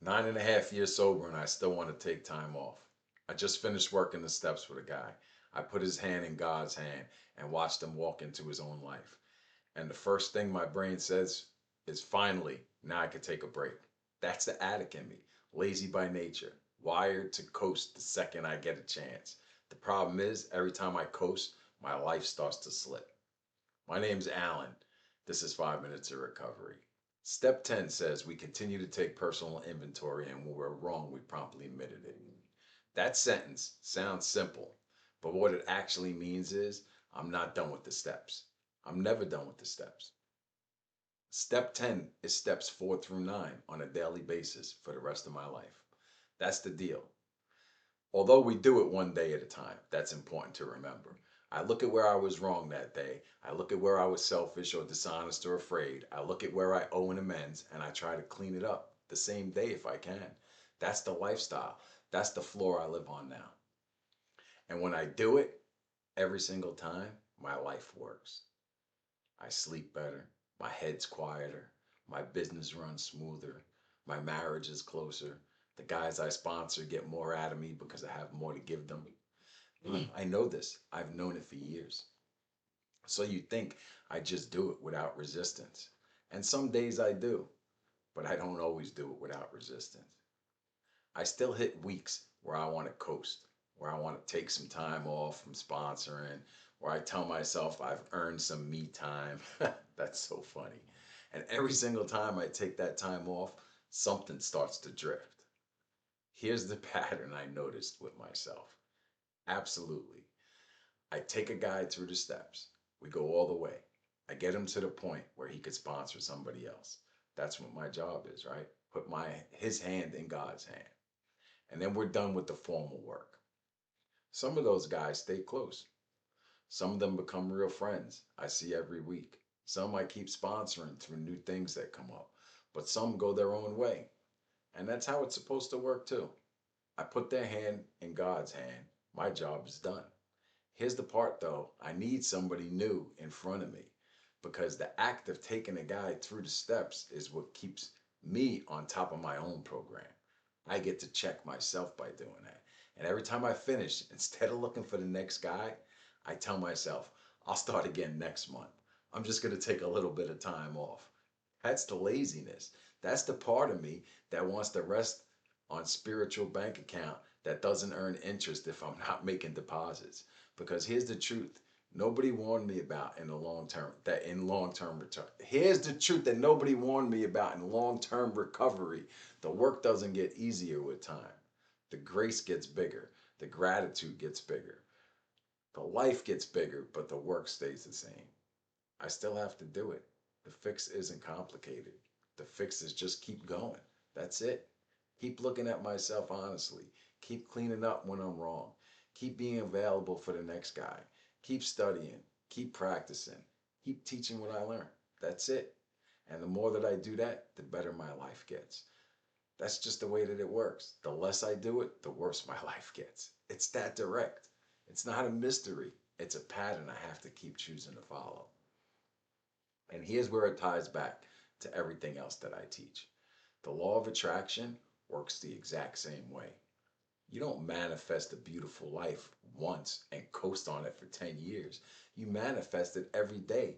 9.5 years sober, and I still want to take time off. I just finished working the steps with a guy. I put his hand in God's hand and watched him walk into his own life. And the first thing my brain says is, finally, now I can take a break. That's the addict in me, lazy by nature, wired to coast the second I get a chance. The problem is, every time I coast, my life starts to slip. My name's Alan. This is 5 Minutes of Recovery. Step 10 says we continue to take personal inventory, and when we're wrong, we promptly admitted it. That sentence sounds simple, but what it actually means is I'm not done with the steps. I'm never done with the steps. Step 10 is steps 4 through 9 on a daily basis for the rest of my life. That's the deal. Although we do it one day at a time, that's important to remember. I look at where I was wrong that day. I look at where I was selfish or dishonest or afraid. I look at where I owe an amends and I try to clean it up the same day if I can. That's the lifestyle. That's the floor I live on now. And when I do it every single time, my life works. I sleep better. My head's quieter. My business runs smoother. My marriage is closer. The guys I sponsor get more out of me because I have more to give them. I know this. I've known it for years. So you think I just do it without resistance. And some days I do, but I don't always do it without resistance. I still hit weeks where I want to coast, where I want to take some time off from sponsoring, where I tell myself I've earned some me time. That's so funny. And every single time I take that time off, something starts to drift. Here's the pattern I noticed with myself. Absolutely. I take a guy through the steps. We go all the way. I get him to the point where he could sponsor somebody else. That's what my job is, right? Put his hand in God's hand. And then we're done with the formal work. Some of those guys stay close. Some of them become real friends I see every week. Some I keep sponsoring through new things that come up. But some go their own way. And that's how it's supposed to work too. I put their hand in God's hand. My job is done. Here's the part though, I need somebody new in front of me because the act of taking a guy through the steps is what keeps me on top of my own program. I get to check myself by doing that. And every time I finish, instead of looking for the next guy, I tell myself, I'll start again next month. I'm just going to take a little bit of time off. That's the laziness. That's the part of me that wants to rest on spiritual bank account that doesn't earn interest if I'm not making deposits. Because here's the truth. Nobody warned me about in the long term that in long term return. Here's the truth that nobody warned me about in long term recovery. The work doesn't get easier with time. The grace gets bigger. The gratitude gets bigger. The life gets bigger, but the work stays the same. I still have to do it. The fix isn't complicated. The fix is just keep going. That's it. Keep looking at myself honestly. Keep cleaning up when I'm wrong. Keep being available for the next guy. Keep studying. Keep practicing. Keep teaching what I learned. That's it. And the more that I do that, the better my life gets. That's just the way that it works. The less I do it, the worse my life gets. It's that direct. It's not a mystery. It's a pattern I have to keep choosing to follow. And here's where it ties back to everything else that I teach. The law of attraction works the exact same way. You don't manifest a beautiful life once and coast on it for 10 years. You manifest it every day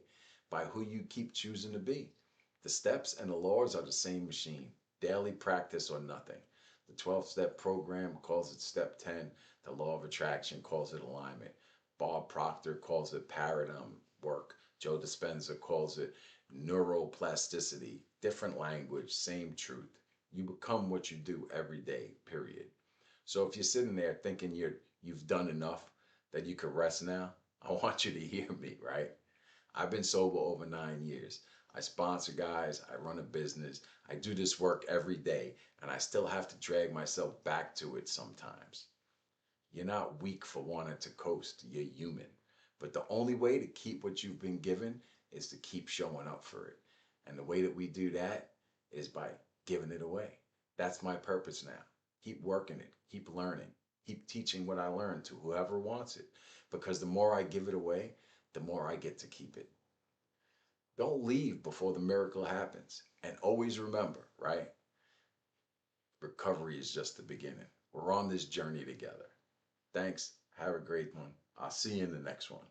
by who you keep choosing to be. The steps and the laws are the same machine, daily practice or nothing. The 12-step program calls it step 10. The law of attraction calls it alignment. Bob Proctor calls it paradigm work. Joe Dispenza calls it neuroplasticity. Different language, same truth. You become what you do every day, period. So if you're sitting there thinking you've done enough that you could rest now, I want you to hear me, right? I've been sober over 9 years. I sponsor guys, I run a business, I do this work every day, and I still have to drag myself back to it sometimes. You're not weak for wanting to coast, you're human. But the only way to keep what you've been given is to keep showing up for it. And the way that we do that is by giving it away. That's my purpose now. Keep working it, keep learning, keep teaching what I learned to whoever wants it. Because the more I give it away, the more I get to keep it. Don't leave before the miracle happens. And always remember, right? Recovery is just the beginning. We're on this journey together. Thanks. Have a great one. I'll see you in the next one.